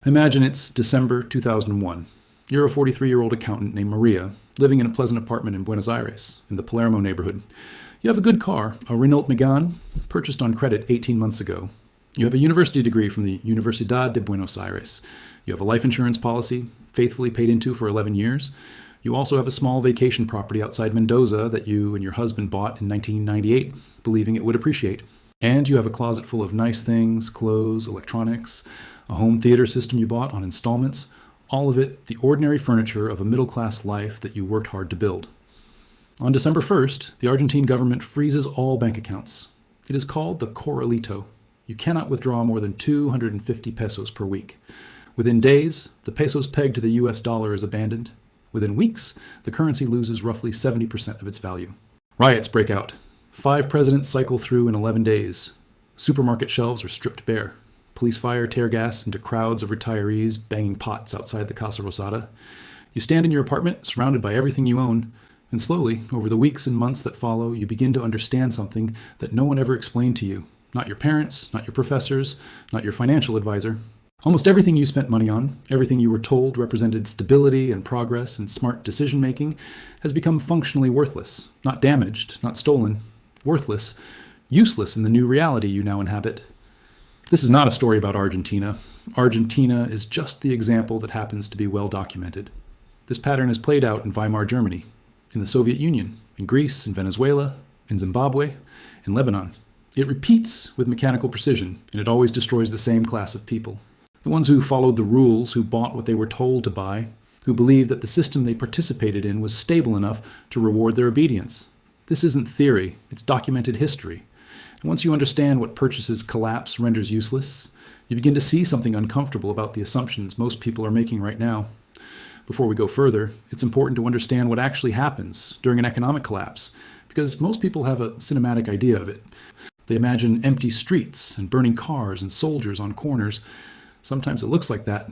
Imagine it's December 2001. You're a 43-year-old accountant named Maria, living in a pleasant apartment in Buenos Aires, in the Palermo neighborhood. You have a good car, a Renault Megane, purchased on credit 18 months ago. You have a university degree from the Universidad de Buenos Aires. You have a life insurance policy, faithfully paid into for 11 years. You also have a small vacation property outside Mendoza that you and your husband bought in 1998, believing it would appreciate. And you have a closet full of nice things, clothes, electronics, a home theater system you bought on installments, all of it the ordinary furniture of a middle-class life that you worked hard to build. On December 1st, the Argentine government freezes all bank accounts. It is called the Corralito. You cannot withdraw more than 250 pesos per week. Within days, the peso's peg to the US dollar is abandoned. Within weeks, the currency loses roughly 70% of its value. Riots break out. 5 presidents cycle through in 11 days. Supermarket shelves are stripped bare. Police fire tear gas into crowds of retirees banging pots outside the Casa Rosada. You stand in your apartment, surrounded by everything you own, and slowly, over the weeks and months that follow, you begin to understand something that no one ever explained to you. Not your parents, not your professors, not your financial advisor. Almost everything you spent money on, everything you were told represented stability and progress and smart decision-making, has become functionally worthless, not damaged, not stolen, worthless, useless in the new reality you now inhabit. This is not a story about Argentina. Argentina is just the example that happens to be well documented. This pattern is played out in Weimar Germany, in the Soviet Union, in Greece, in Venezuela, in Zimbabwe, in Lebanon. It repeats with mechanical precision, and it always destroys the same class of people. The ones who followed the rules, who bought what they were told to buy, who believed that the system they participated in was stable enough to reward their obedience. This isn't theory, it's documented history. And once you understand what purchases collapse renders useless, you begin to see something uncomfortable about the assumptions most people are making right now. Before we go further, it's important to understand what actually happens during an economic collapse, because most people have a cinematic idea of it. They imagine empty streets and burning cars and soldiers on corners. Sometimes it looks like that.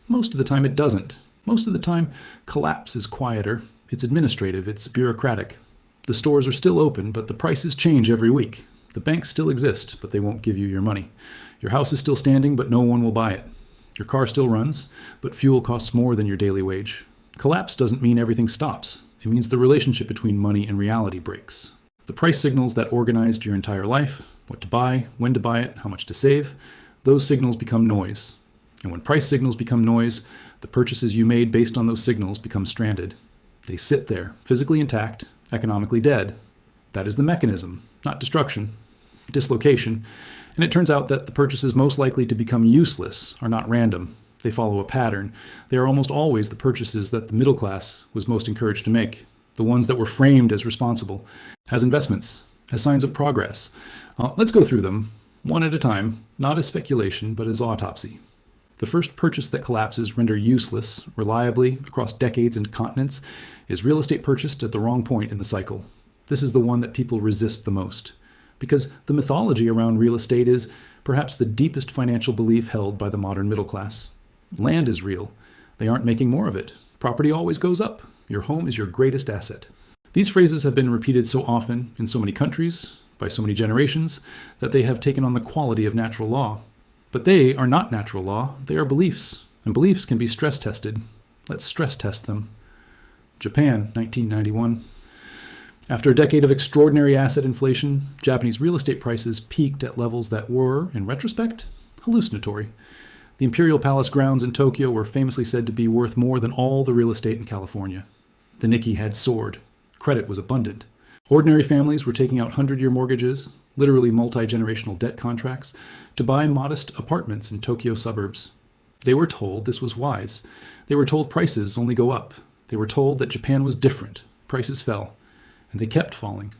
Most of the time it doesn't. Most of the time, collapse is quieter. It's administrative. It's bureaucratic. The stores are still open, but the prices change every week. The banks still exist, but they won't give you your money. Your house is still standing, but no one will buy it. Your car still runs, but fuel costs more than your daily wage. Collapse doesn't mean everything stops. It means the relationship between money and reality breaks. The price signals that organized your entire life, what to buy, when to buy it, how much to save, those signals become noise. And when price signals become noise, the purchases you made based on those signals become stranded. They sit there, physically intact, economically dead. That is the mechanism, not destruction. Dislocation, and it turns out that the purchases most likely to become useless are not random. They follow a pattern. They are almost always the purchases that the middle class was most encouraged to make, the ones that were framed as responsible, as investments, as signs of progress. Let's go through them, one at a time, not as speculation, but as autopsy. The first purchase that collapses render useless, reliably, across decades and continents, is real estate purchased at the wrong point in the cycle. This is the one that people resist the most. Because the mythology around real estate is perhaps the deepest financial belief held by the modern middle class. Land is real. They aren't making more of it. Property always goes up. Your home is your greatest asset. These phrases have been repeated so often in so many countries, by so many generations, that they have taken on the quality of natural law. But they are not natural law. They are beliefs. And beliefs can be stress tested. Let's stress test them. Japan, 1991. After a decade of extraordinary asset inflation, Japanese real estate prices peaked at levels that were, in retrospect, hallucinatory. The Imperial Palace grounds in Tokyo were famously said to be worth more than all the real estate in California. The Nikkei had soared. Credit was abundant. Ordinary families were taking out 100-year mortgages, literally multi-generational debt contracts, to buy modest apartments in Tokyo suburbs. They were told this was wise. They were told prices only go up. They were told that Japan was different. Prices fell. And they kept falling.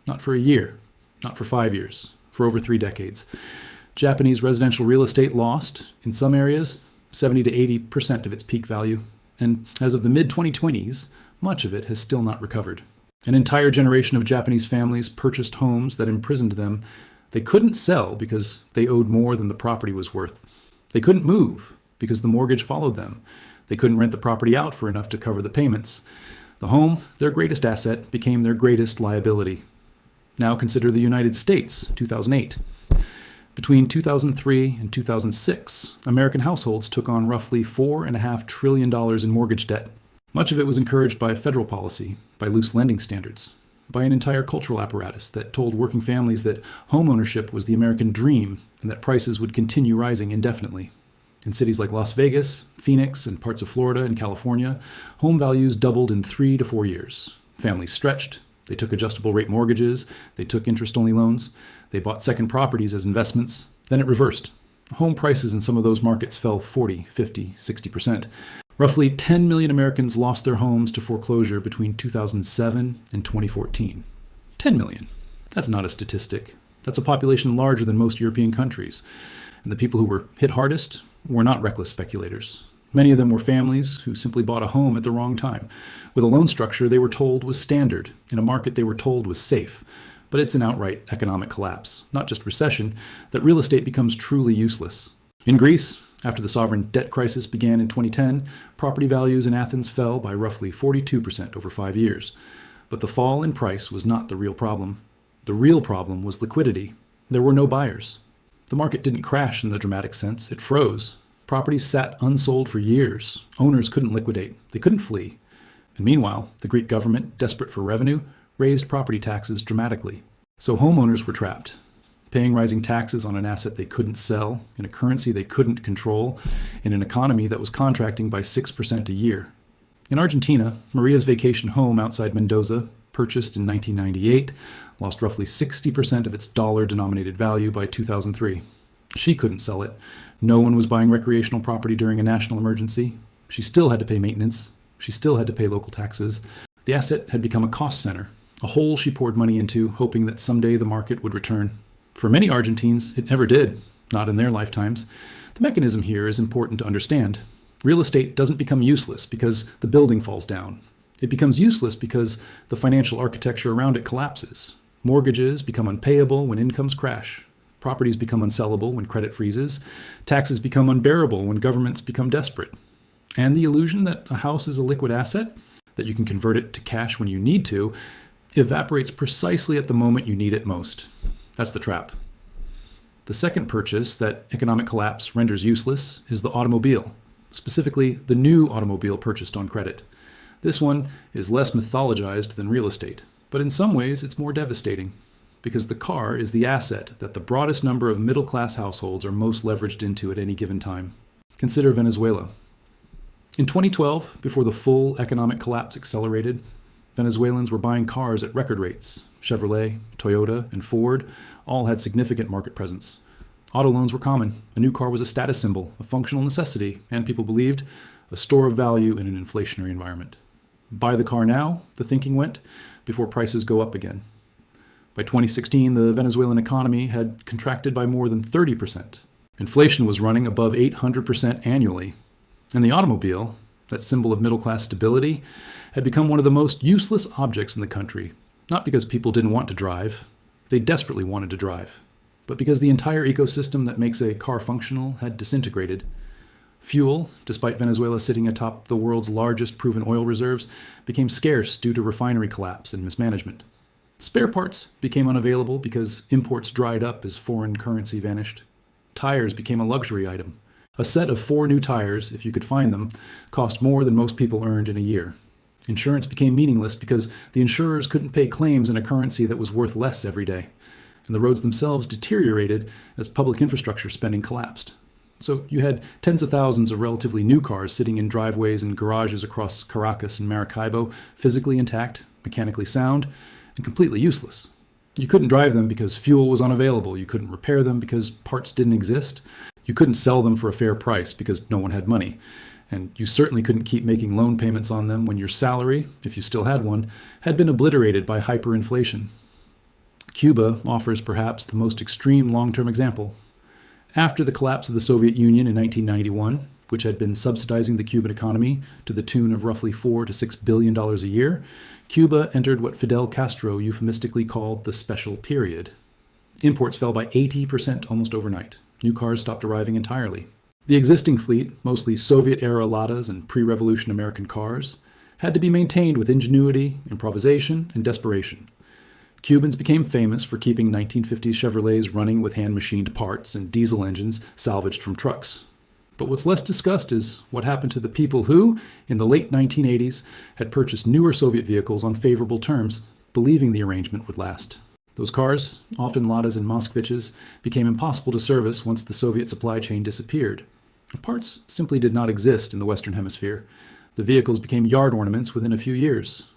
Not for a year, not for 5 years, for over 3 decades. Japanese residential real estate lost, in some areas, 70 to 80% of its peak value. And as of the mid-2020s, much of it has still not recovered. An entire generation of Japanese families purchased homes that imprisoned them. They couldn't sell because they owed more than the property was worth. They couldn't move because the mortgage followed them. They couldn't rent the property out for enough to cover the payments. The home, their greatest asset, became their greatest liability. Now consider the United States, 2008. Between 2003 and 2006, American households took on roughly $4.5 trillion in mortgage debt. Much of it was encouraged by federal policy, by loose lending standards, by an entire cultural apparatus that told working families that homeownership was the American dream and that prices would continue rising indefinitely. In cities like Las Vegas, Phoenix, and parts of Florida and California, home values doubled in 3 to 4 years. Families stretched. They took adjustable rate mortgages. They took interest-only loans. They bought second properties as investments. Then it reversed. Home prices in some of those markets fell 40, 50, 60%. Roughly 10 million Americans lost their homes to foreclosure between 2007 and 2014. 10 million. That's not a statistic. That's a population larger than most European countries. And the people who were hit hardest were not reckless speculators. Many of them were families who simply bought a home at the wrong time, with a loan structure they were told was standard, in a market they were told was safe. But it's an outright economic collapse, not just recession, that real estate becomes truly useless. In Greece, after the sovereign debt crisis began in 2010, property values in Athens fell by roughly 42% over 5 years. But the fall in price was not the real problem. The real problem was liquidity. There were no buyers. The market didn't crash in the dramatic sense. It froze. Properties sat unsold for years. Owners couldn't liquidate. They couldn't flee. And meanwhile, the Greek government, desperate for revenue, raised property taxes dramatically. So homeowners were trapped, paying rising taxes on an asset they couldn't sell, in a currency they couldn't control, in an economy that was contracting by 6% a year. In Argentina, Maria's vacation home outside Mendoza, purchased in 1998, lost roughly 60% of its dollar-denominated value by 2003. She couldn't sell it. No one was buying recreational property during a national emergency. She still had to pay maintenance. She still had to pay local taxes. The asset had become a cost center, a hole she poured money into, hoping that someday the market would return. For many Argentines, it never did, not in their lifetimes. The mechanism here is important to understand. Real estate doesn't become useless because the building falls down. It becomes useless because the financial architecture around it collapses. Mortgages become unpayable when incomes crash. Properties become unsellable when credit freezes. Taxes become unbearable when governments become desperate. And the illusion that a house is a liquid asset, that you can convert it to cash when you need to, evaporates precisely at the moment you need it most. That's the trap. The second purchase that economic collapse renders useless is the automobile, specifically the new automobile purchased on credit. This one is less mythologized than real estate, but in some ways it's more devastating, because the car is the asset that the broadest number of middle-class households are most leveraged into at any given time. Consider Venezuela. In 2012, before the full economic collapse accelerated, Venezuelans were buying cars at record rates. Chevrolet, Toyota, and Ford all had significant market presence. Auto loans were common. A new car was a status symbol, a functional necessity, and people believed, a store of value in an inflationary environment. Buy the car now, the thinking went, before prices go up again. By 2016, the Venezuelan economy had contracted by more than 30%. Inflation was running above 800% annually. And the automobile, that symbol of middle-class stability, had become one of the most useless objects in the country, not because people didn't want to drive. They desperately wanted to drive. But because the entire ecosystem that makes a car functional had disintegrated. Fuel, despite Venezuela sitting atop the world's largest proven oil reserves, became scarce due to refinery collapse and mismanagement. Spare parts became unavailable because imports dried up as foreign currency vanished. Tires became a luxury item. A set of 4 new tires, if you could find them, cost more than most people earned in a year. Insurance became meaningless because the insurers couldn't pay claims in a currency that was worth less every day. And the roads themselves deteriorated as public infrastructure spending collapsed. So you had tens of thousands of relatively new cars sitting in driveways and garages across Caracas and Maracaibo, physically intact, mechanically sound, and completely useless. You couldn't drive them because fuel was unavailable. You couldn't repair them because parts didn't exist. You couldn't sell them for a fair price because no one had money. And you certainly couldn't keep making loan payments on them when your salary, if you still had one, had been obliterated by hyperinflation. Cuba offers perhaps the most extreme long-term example. After the collapse of the Soviet Union in 1991, which had been subsidizing the Cuban economy to the tune of roughly $4 to $6 billion a year, Cuba entered what Fidel Castro euphemistically called the special period. Imports fell by 80% almost overnight. New cars stopped arriving entirely. The existing fleet, mostly Soviet-era Ladas and pre-revolution American cars, had to be maintained with ingenuity, improvisation, and desperation. Cubans became famous for keeping 1950s Chevrolets running with hand-machined parts and diesel engines salvaged from trucks. But what's less discussed is what happened to the people who, in the late 1980s, had purchased newer Soviet vehicles on favorable terms, believing the arrangement would last. Those cars, often Ladas and Moskviches, became impossible to service once the Soviet supply chain disappeared. Parts simply did not exist in the Western Hemisphere. The vehicles became yard ornaments within a few years.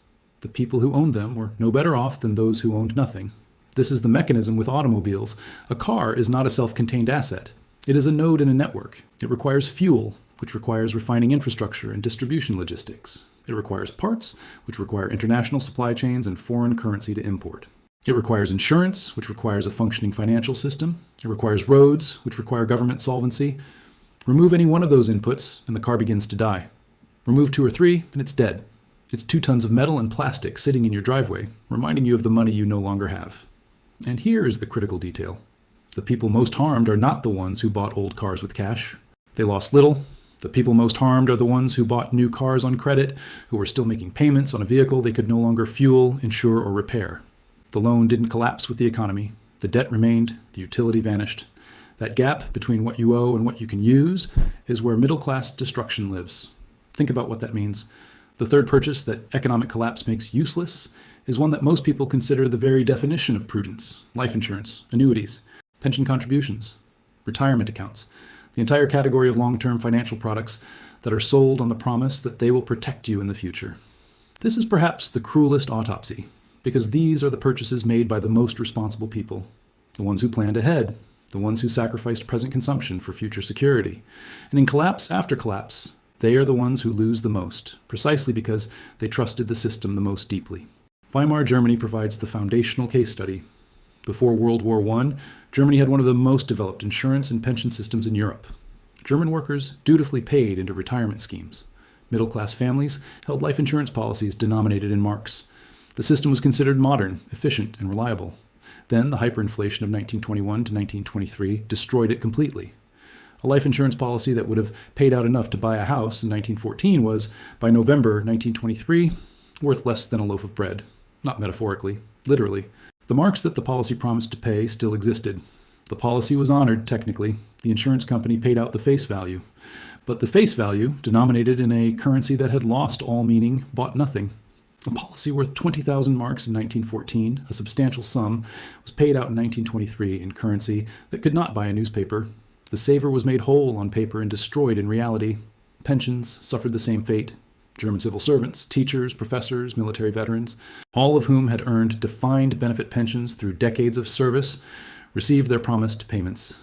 The people who owned them were no better off than those who owned nothing. This is the mechanism with automobiles. A car is not a self-contained asset. It is a node in a network. It requires fuel, which requires refining infrastructure and distribution logistics. It requires parts, which require international supply chains and foreign currency to import. It requires insurance, which requires a functioning financial system. It requires roads, which require government solvency. Remove any one of those inputs, and the car begins to die. Remove 2 or 3, and it's dead. It's 2 tons of metal and plastic sitting in your driveway, reminding you of the money you no longer have. And here is the critical detail. The people most harmed are not the ones who bought old cars with cash. They lost little. The people most harmed are the ones who bought new cars on credit, who were still making payments on a vehicle they could no longer fuel, insure, or repair. The loan didn't collapse with the economy. The debt remained. The utility vanished. That gap between what you owe and what you can use is where middle-class destruction lives. Think about what that means. The third purchase that economic collapse makes useless is one that most people consider the very definition of prudence: life insurance, annuities, pension contributions, retirement accounts, the entire category of long-term financial products that are sold on the promise that they will protect you in the future. This is perhaps the cruelest autopsy, because these are the purchases made by the most responsible people, the ones who planned ahead, the ones who sacrificed present consumption for future security. And in collapse after collapse, they are the ones who lose the most, precisely because they trusted the system the most deeply. Weimar Germany provides the foundational case study. Before World War I, Germany had one of the most developed insurance and pension systems in Europe. German workers dutifully paid into retirement schemes. Middle-class families held life insurance policies denominated in marks. The system was considered modern, efficient, and reliable. Then the hyperinflation of 1921 to 1923 destroyed it completely. A life insurance policy that would have paid out enough to buy a house in 1914 was, by November 1923, worth less than a loaf of bread. Not metaphorically, literally. The marks that the policy promised to pay still existed. The policy was honored, technically. The insurance company paid out the face value. But the face value, denominated in a currency that had lost all meaning, bought nothing. A policy worth 20,000 marks in 1914, a substantial sum, was paid out in 1923 in currency that could not buy a newspaper. The saver was made whole on paper and destroyed in reality. Pensions suffered the same fate. German civil servants, teachers, professors, military veterans, all of whom had earned defined benefit pensions through decades of service, received their promised payments.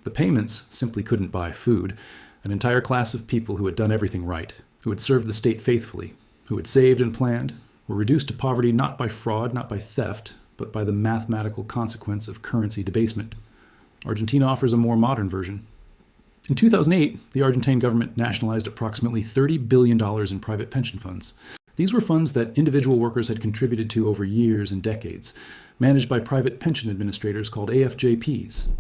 The payments simply couldn't buy food. An entire class of people who had done everything right, who had served the state faithfully, who had saved and planned, were reduced to poverty not by fraud, not by theft, but by the mathematical consequence of currency debasement. Argentina offers a more modern version. In 2008, the Argentine government nationalized approximately $30 billion in private pension funds. These were funds that individual workers had contributed to over years and decades, managed by private pension administrators called AFJPs.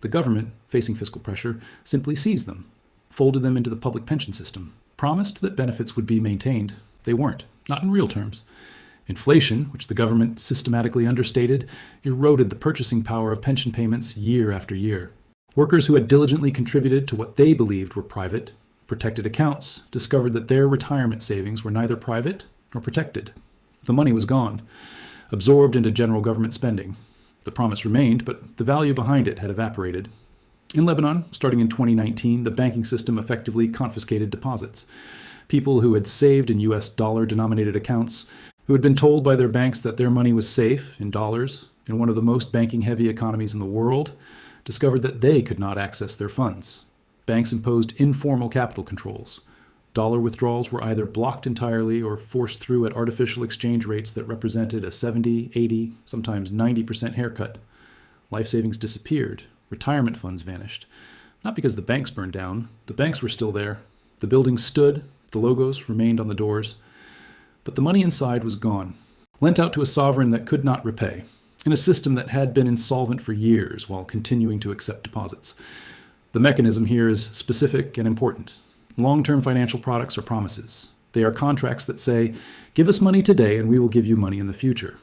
The government, facing fiscal pressure, simply seized them, folded them into the public pension system, promised that benefits would be maintained. They weren't, not in real terms. Inflation, which the government systematically understated, eroded the purchasing power of pension payments year after year. Workers who had diligently contributed to what they believed were private, protected accounts discovered that their retirement savings were neither private nor protected. The money was gone, absorbed into general government spending. The promise remained, but the value behind it had evaporated. In Lebanon, starting in 2019, the banking system effectively confiscated deposits. People who had saved in U.S. dollar-denominated accounts, who had been told by their banks that their money was safe in dollars in one of the most banking-heavy economies in the world, discovered that they could not access their funds. Banks imposed informal capital controls. Dollar withdrawals were either blocked entirely or forced through at artificial exchange rates that represented a 70, 80, sometimes 90% haircut. Life savings disappeared. Retirement funds vanished. Not because the banks burned down. The banks were still there. The buildings stood. The logos remained on the doors. But the money inside was gone, lent out to a sovereign that could not repay, in a system that had been insolvent for years while continuing to accept deposits. The mechanism here is specific and important. Long-term financial products are promises. They are contracts that say, give us money today and we will give you money in the future.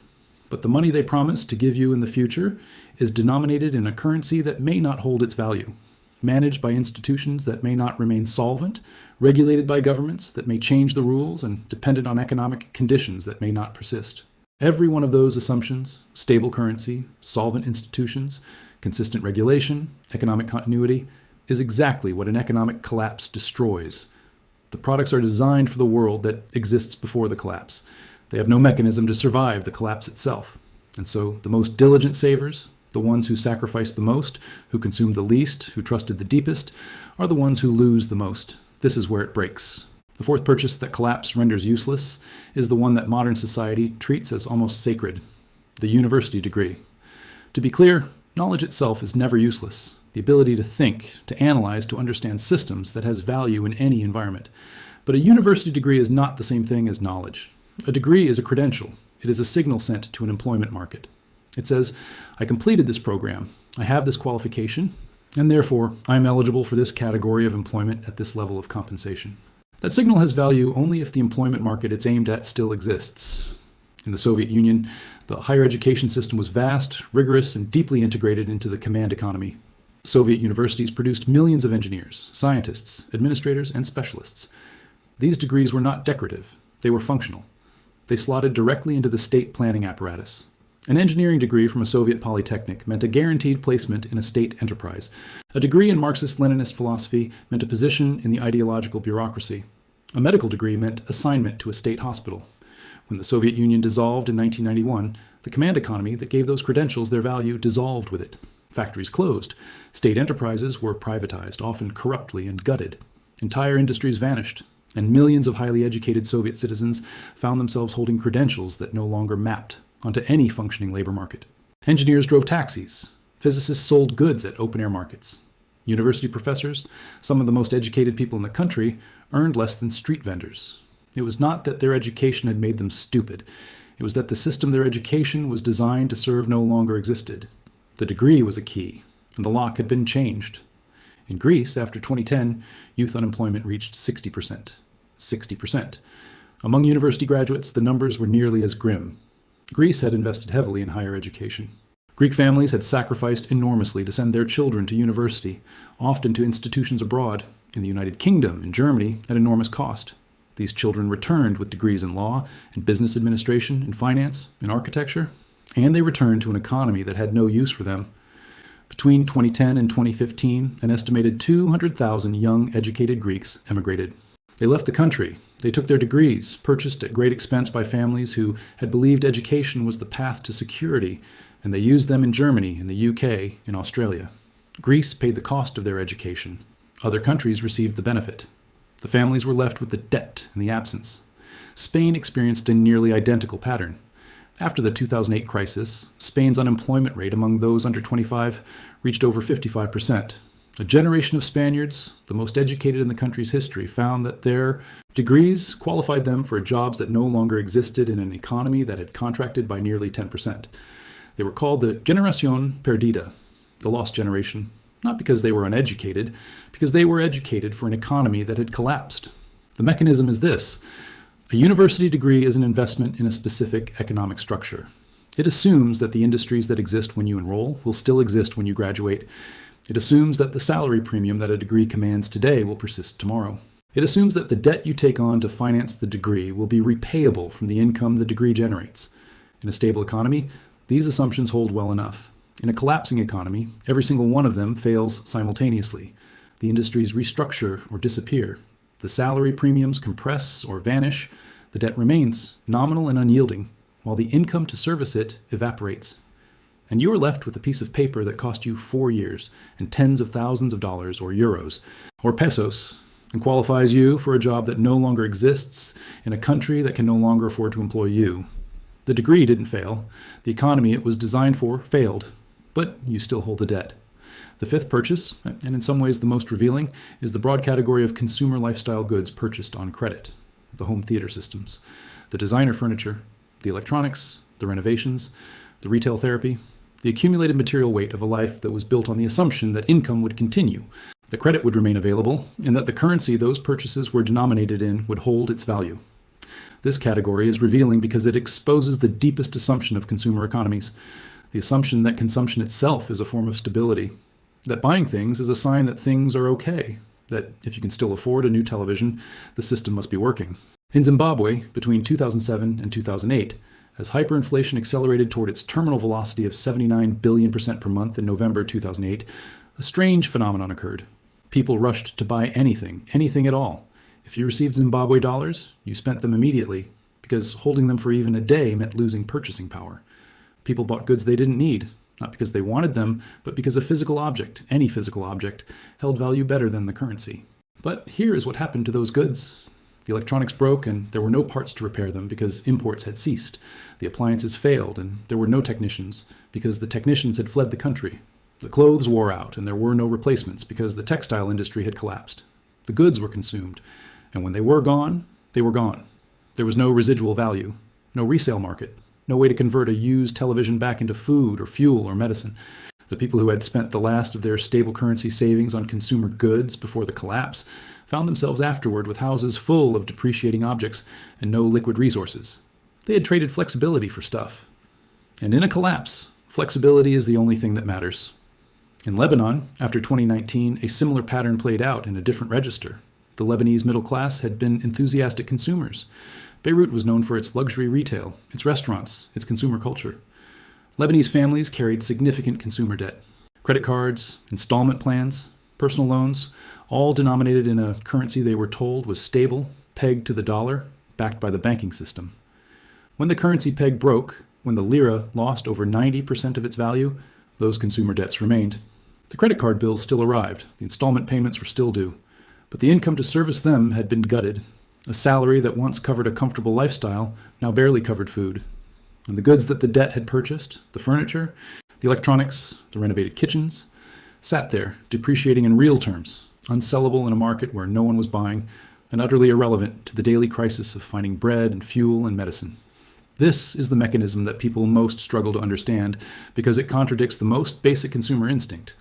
But the money they promise to give you in the future is denominated in a currency that may not hold its value, managed by institutions that may not remain solvent, regulated by governments that may change the rules, and dependent on economic conditions that may not persist. Every one of those assumptions, stable currency, solvent institutions, consistent regulation, economic continuity, is exactly what an economic collapse destroys. The products are designed for the world that exists before the collapse. They have no mechanism to survive the collapse itself. And so the most diligent savers, the ones who sacrificed the most, who consumed the least, who trusted the deepest, are the ones who lose the most. This is where it breaks. The fourth purchase that collapse renders useless is the one that modern society treats as almost sacred, the university degree. To be clear, knowledge itself is never useless. The ability to think, to analyze, to understand systems that has value in any environment. But a university degree is not the same thing as knowledge. A degree is a credential. It is a signal sent to an employment market. It says, I completed this program, I have this qualification, and therefore I am eligible for this category of employment at this level of compensation. That signal has value only if the employment market it's aimed at still exists. In the Soviet Union, the higher education system was vast, rigorous, and deeply integrated into the command economy. Soviet universities produced millions of engineers, scientists, administrators, and specialists. These degrees were not decorative, they were functional. They slotted directly into the state planning apparatus. An engineering degree from a Soviet polytechnic meant a guaranteed placement in a state enterprise. A degree in Marxist-Leninist philosophy meant a position in the ideological bureaucracy. A medical degree meant assignment to a state hospital. When the Soviet Union dissolved in 1991, the command economy that gave those credentials their value dissolved with it. Factories closed. State enterprises were privatized, often corruptly and gutted. Entire industries vanished, and millions of highly educated Soviet citizens found themselves holding credentials that no longer mapped onto any functioning labor market. Engineers drove taxis. Physicists sold goods at open-air markets. University professors, some of the most educated people in the country, earned less than street vendors. It was not that their education had made them stupid. It was that the system their education was designed to serve no longer existed. The degree was a key, and the lock had been changed. In Greece, after 2010, youth unemployment reached 60%. 60%. Among university graduates, the numbers were nearly as grim. Greece had invested heavily in higher education. Greek families had sacrificed enormously to send their children to university, often to institutions abroad, in the United Kingdom and Germany, at enormous cost. These children returned with degrees in law, in business administration, in finance, in architecture, and they returned to an economy that had no use for them. Between 2010 and 2015, an estimated 200,000 young, educated Greeks emigrated. They left the country. They took their degrees, purchased at great expense by families who had believed education was the path to security, and they used them in Germany, in the UK, in Australia. Greece paid the cost of their education. Other countries received the benefit. The families were left with the debt and the absence. Spain experienced a nearly identical pattern. After the 2008 crisis, Spain's unemployment rate among those under 25 reached over 55%. A generation of Spaniards, the most educated in the country's history, found that their degrees qualified them for jobs that no longer existed in an economy that had contracted by nearly 10%. They were called the Generación Perdida, the lost generation, not because they were uneducated, because they were educated for an economy that had collapsed. The mechanism is this. A university degree is an investment in a specific economic structure. It assumes that the industries that exist when you enroll will still exist when you graduate. It assumes that the salary premium that a degree commands today will persist tomorrow. It assumes that the debt you take on to finance the degree will be repayable from the income the degree generates. In a stable economy, these assumptions hold well enough. In a collapsing economy, every single one of them fails simultaneously. The industries restructure or disappear. The salary premiums compress or vanish. The debt remains nominal and unyielding, while the income to service it evaporates. And you are left with a piece of paper that cost you 4 years and tens of thousands of dollars or euros or pesos and qualifies you for a job that no longer exists in a country that can no longer afford to employ you. The degree didn't fail. The economy it was designed for failed, but you still hold the debt. The fifth purchase, and in some ways the most revealing, is the broad category of consumer lifestyle goods purchased on credit. The home theater systems, the designer furniture, the electronics, the renovations, the retail therapy, the accumulated material weight of a life that was built on the assumption that income would continue, the credit would remain available, and that the currency those purchases were denominated in would hold its value. This category is revealing because it exposes the deepest assumption of consumer economies, the assumption that consumption itself is a form of stability, that buying things is a sign that things are okay, that if you can still afford a new television, the system must be working. In Zimbabwe, between 2007 and 2008, as hyperinflation accelerated toward its terminal velocity of 79 billion% per month in November 2008, a strange phenomenon occurred. People rushed to buy anything at all. If you received Zimbabwe dollars, you spent them immediately, because holding them for even a day meant losing purchasing power. People bought goods they didn't need, not because they wanted them, but because a physical object, any physical object, held value better than the currency. But here is what happened to those goods. The electronics broke and there were no parts to repair them because imports had ceased. The appliances failed and there were no technicians because the technicians had fled the country. The clothes wore out and there were no replacements because the textile industry had collapsed. The goods were consumed, and when they were gone, they were gone. There was no residual value, no resale market, no way to convert a used television back into food or fuel or medicine. The people who had spent the last of their stable currency savings on consumer goods before the collapse found themselves afterward with houses full of depreciating objects and no liquid resources. They had traded flexibility for stuff. And in a collapse, flexibility is the only thing that matters. In Lebanon, after 2019, a similar pattern played out in a different register. The Lebanese middle class had been enthusiastic consumers. Beirut was known for its luxury retail, its restaurants, its consumer culture. Lebanese families carried significant consumer debt. Credit cards, installment plans, personal loans, all denominated in a currency they were told was stable, pegged to the dollar, backed by the banking system. When the currency peg broke, when the lira lost over 90% of its value, those consumer debts remained. The credit card bills still arrived, the installment payments were still due, but the income to service them had been gutted. A salary that once covered a comfortable lifestyle now barely covered food. And the goods that the debt had purchased, the furniture, the electronics, the renovated kitchens, sat there, depreciating in real terms, unsellable in a market where no one was buying, and utterly irrelevant to the daily crisis of finding bread and fuel and medicine. This is the mechanism that people most struggle to understand because it contradicts the most basic consumer instinct.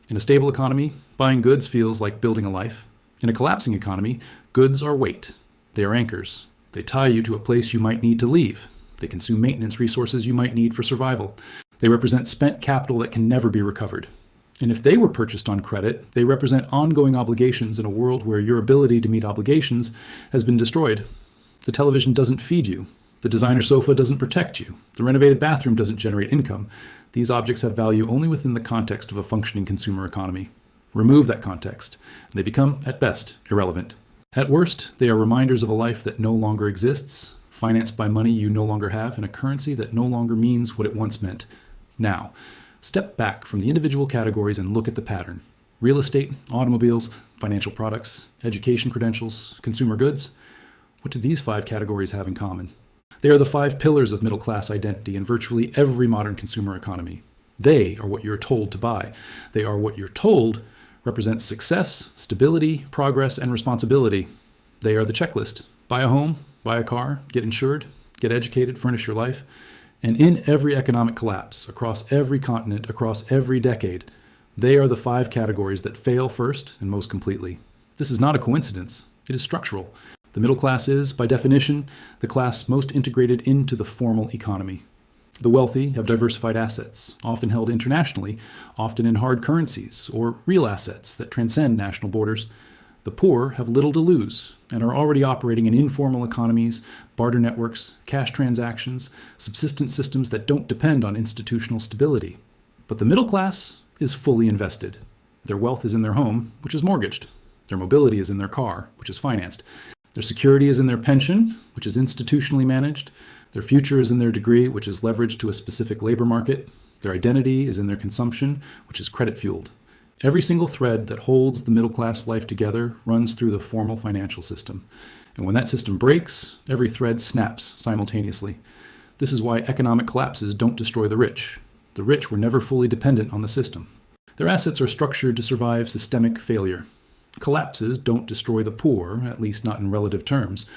In a stable economy, buying goods feels like building a life. In a collapsing economy, goods are weight. They are anchors. They tie you to a place you might need to leave. They consume maintenance resources you might need for survival. They represent spent capital that can never be recovered. And if they were purchased on credit, they represent ongoing obligations in a world where your ability to meet obligations has been destroyed. The television doesn't feed you. The designer sofa doesn't protect you. The renovated bathroom doesn't generate income. These objects have value only within the context of a functioning consumer economy. Remove that context, and they become, at best, irrelevant. At worst, they are reminders of a life that no longer exists, financed by money you no longer have, and a currency that no longer means what it once meant. Now, step back from the individual categories and look at the pattern. Real estate, automobiles, financial products, education credentials, consumer goods. What do these 5 categories have in common? They are the 5 pillars of middle-class identity in virtually every modern consumer economy. They are what you're told to buy. They are what you're told represents success, stability, progress, and responsibility. They are the checklist. Buy a home, buy a car, get insured, get educated, furnish your life. And in every economic collapse, across every continent, across every decade, they are the 5 categories that fail first and most completely. This is not a coincidence. It is structural. The middle class is, by definition, the class most integrated into the formal economy. The wealthy have diversified assets, often held internationally, often in hard currencies, or real assets that transcend national borders. The poor have little to lose and are already operating in informal economies, barter networks, cash transactions, subsistence systems that don't depend on institutional stability. But the middle class is fully invested. Their wealth is in their home, which is mortgaged. Their mobility is in their car, which is financed. Their security is in their pension, which is institutionally managed. Their future is in their degree, which is leveraged to a specific labor market. Their identity is in their consumption, which is credit-fueled. Every single thread that holds the middle-class life together runs through the formal financial system. And when that system breaks, every thread snaps simultaneously. This is why economic collapses don't destroy the rich. The rich were never fully dependent on the system. Their assets are structured to survive systemic failure. Collapses don't destroy the poor, at least not in relative terms.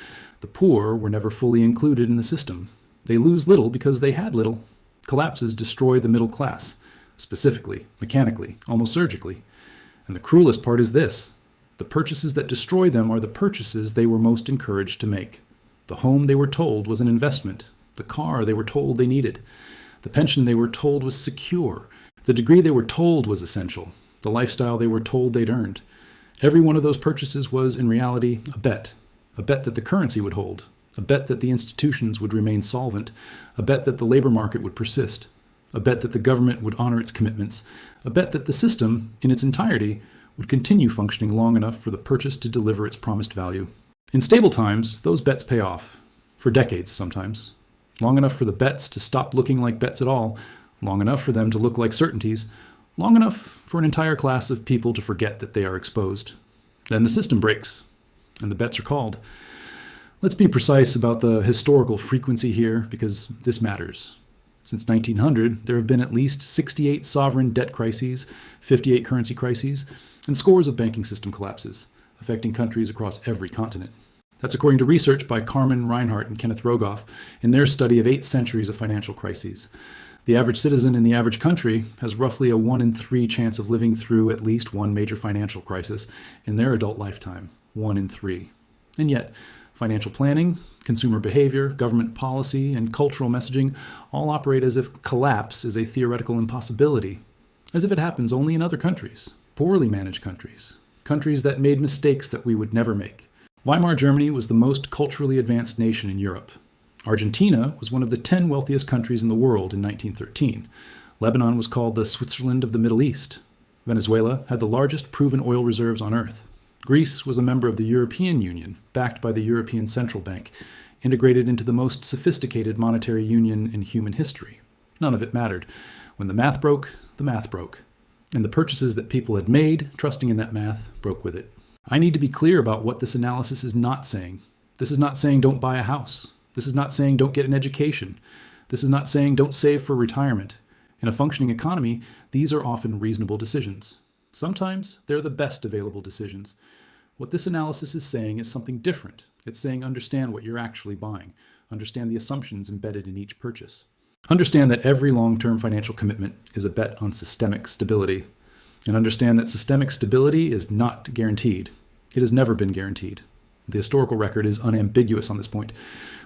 The poor were never fully included in the system. They lose little because they had little. Collapses destroy the middle class, specifically, mechanically, almost surgically. And the cruelest part is this. The purchases that destroy them are the purchases they were most encouraged to make. The home they were told was an investment. The car they were told they needed. The pension they were told was secure. The degree they were told was essential. The lifestyle they were told they'd earned. Every one of those purchases was, in reality, a bet. A bet that the currency would hold. A bet that the institutions would remain solvent. A bet that the labor market would persist. A bet that the government would honor its commitments. A bet that the system, in its entirety, would continue functioning long enough for the purchase to deliver its promised value. In stable times, those bets pay off. For decades, sometimes. Long enough for the bets to stop looking like bets at all. Long enough for them to look like certainties. Long enough for an entire class of people to forget that they are exposed. Then the system breaks, and the bets are called. Let's be precise about the historical frequency here, because this matters. Since 1900, there have been at least 68 sovereign debt crises, 58 currency crises, and scores of banking system collapses, affecting countries across every continent. That's according to research by Carmen Reinhardt and Kenneth Rogoff in their study of 8 centuries of financial crises. The average citizen in the average country has roughly a 1 in 3 chance of living through at least one major financial crisis in their adult lifetime. 1 in 3. And yet, financial planning, consumer behavior, government policy, and cultural messaging all operate as if collapse is a theoretical impossibility, as if it happens only in other countries, poorly managed countries, countries that made mistakes that we would never make. Weimar Germany was the most culturally advanced nation in Europe. Argentina was one of the 10 wealthiest countries in the world in 1913. Lebanon was called the Switzerland of the Middle East. Venezuela had the largest proven oil reserves on Earth. Greece was a member of the European Union, backed by the European Central Bank, integrated into the most sophisticated monetary union in human history. None of it mattered. When the math broke, and the purchases that people had made, trusting in that math, broke with it. I need to be clear about what this analysis is not saying. This is not saying don't buy a house. This is not saying don't get an education. This is not saying don't save for retirement. In a functioning economy, these are often reasonable decisions. Sometimes they're the best available decisions. What this analysis is saying is something different. It's saying understand what you're actually buying. Understand the assumptions embedded in each purchase. Understand that every long-term financial commitment is a bet on systemic stability. And understand that systemic stability is not guaranteed. It has never been guaranteed. The historical record is unambiguous on this point.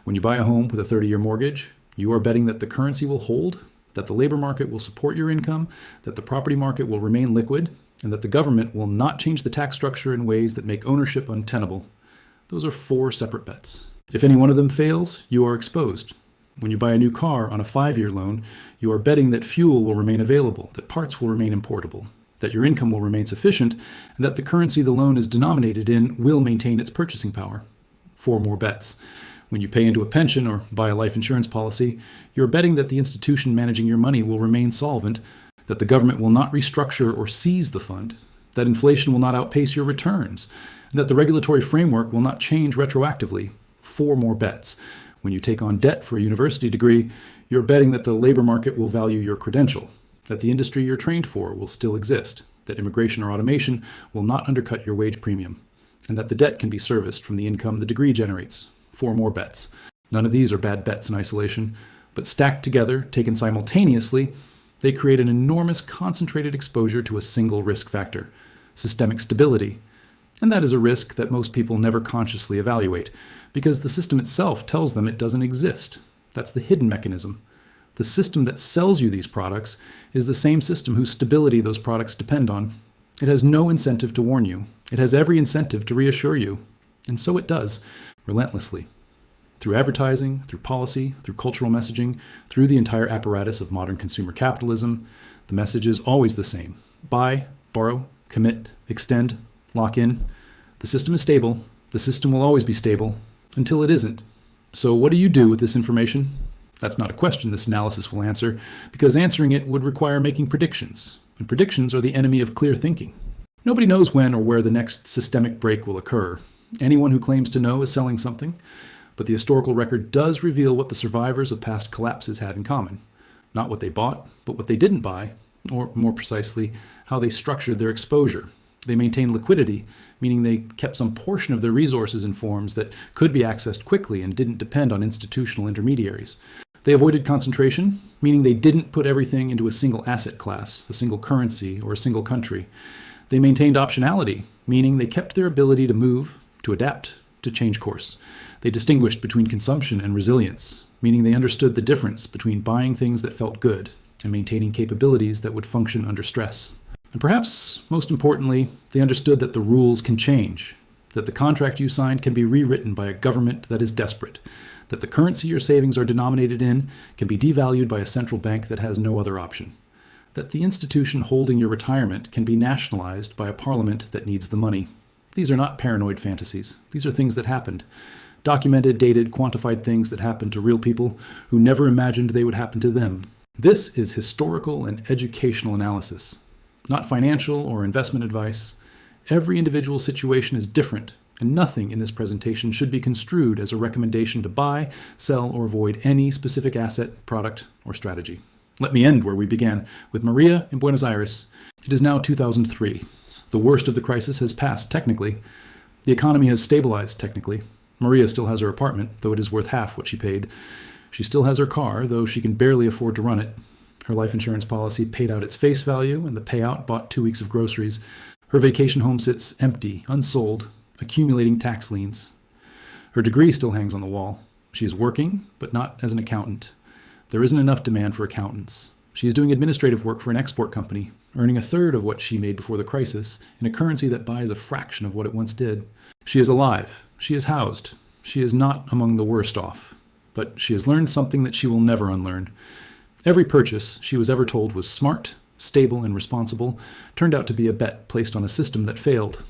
When you buy a home with a 30-year mortgage, you are betting that the currency will hold, that the labor market will support your income, that the property market will remain liquid, and that the government will not change the tax structure in ways that make ownership untenable. Those are 4 separate bets. If any one of them fails, you are exposed. When you buy a new car on a 5-year loan, you are betting that fuel will remain available, that parts will remain importable, that your income will remain sufficient, and that the currency the loan is denominated in will maintain its purchasing power. 4 more bets. When you pay into a pension or buy a life insurance policy, you're betting that the institution managing your money will remain solvent, that the government will not restructure or seize the fund, that inflation will not outpace your returns, and that the regulatory framework will not change retroactively. 4 more bets. When you take on debt for a university degree, you're betting that the labor market will value your credential, that the industry you're trained for will still exist, that immigration or automation will not undercut your wage premium, and that the debt can be serviced from the income the degree generates. 4 more bets. None of these are bad bets in isolation, but stacked together, taken simultaneously, they create an enormous concentrated exposure to a single risk factor, systemic stability. And that is a risk that most people never consciously evaluate, because the system itself tells them it doesn't exist. That's the hidden mechanism. The system that sells you these products is the same system whose stability those products depend on. It has no incentive to warn you. It has every incentive to reassure you. And so it does, relentlessly. Through advertising, through policy, through cultural messaging, through the entire apparatus of modern consumer capitalism, the message is always the same. Buy, borrow, commit, extend, lock in. The system is stable. The system will always be stable until it isn't. So what do you do with this information? That's not a question this analysis will answer, because answering it would require making predictions, and predictions are the enemy of clear thinking. Nobody knows when or where the next systemic break will occur. Anyone who claims to know is selling something, but the historical record does reveal what the survivors of past collapses had in common. Not what they bought, but what they didn't buy, or more precisely, how they structured their exposure. They maintained liquidity, meaning they kept some portion of their resources in forms that could be accessed quickly and didn't depend on institutional intermediaries. They avoided concentration, meaning they didn't put everything into a single asset class, a single currency, or a single country. They maintained optionality, meaning they kept their ability to move, to adapt, to change course. They distinguished between consumption and resilience, meaning they understood the difference between buying things that felt good and maintaining capabilities that would function under stress. And perhaps, most importantly, they understood that the rules can change, that the contract you signed can be rewritten by a government that is desperate, that the currency your savings are denominated in can be devalued by a central bank that has no other option, that the institution holding your retirement can be nationalized by a parliament that needs the money. These are not paranoid fantasies. These are things that happened. Documented, dated, quantified things that happened to real people who never imagined they would happen to them. This is historical and educational analysis, not financial or investment advice. Every individual situation is different, and nothing in this presentation should be construed as a recommendation to buy, sell, or avoid any specific asset, product, or strategy. Let me end where we began, with Maria in Buenos Aires. It is now 2003. The worst of the crisis has passed, technically. The economy has stabilized, technically. Maria still has her apartment, though it is worth half what she paid. She still has her car, though she can barely afford to run it. Her life insurance policy paid out its face value, and the payout bought 2 weeks of groceries. Her vacation home sits empty, unsold, accumulating tax liens. Her degree still hangs on the wall. She is working, but not as an accountant. There isn't enough demand for accountants. She is doing administrative work for an export company, earning a third of what she made before the crisis in a currency that buys a fraction of what it once did. She is alive. She is housed. She is not among the worst off. But she has learned something that she will never unlearn. Every purchase she was ever told was smart, stable, and responsible turned out to be a bet placed on a system that failed.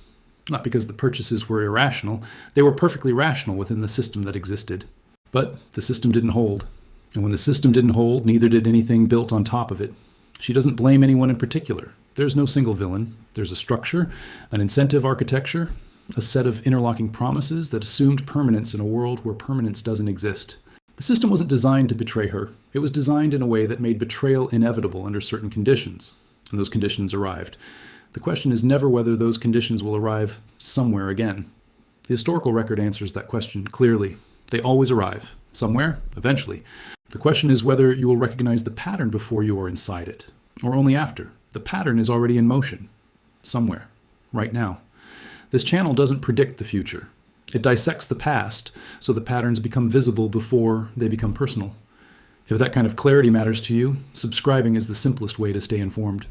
Not because the purchases were irrational, they were perfectly rational within the system that existed. But the system didn't hold. And when the system didn't hold, neither did anything built on top of it. She doesn't blame anyone in particular. There's no single villain. There's a structure, an incentive architecture, a set of interlocking promises that assumed permanence in a world where permanence doesn't exist. The system wasn't designed to betray her. It was designed in a way that made betrayal inevitable under certain conditions. And those conditions arrived. The question is never whether those conditions will arrive somewhere again. The historical record answers that question clearly. They always arrive. Somewhere, eventually. The question is whether you will recognize the pattern before you are inside it, or only after. The pattern is already in motion. Somewhere. Right now. This channel doesn't predict the future. It dissects the past so the patterns become visible before they become personal. If that kind of clarity matters to you, subscribing is the simplest way to stay informed.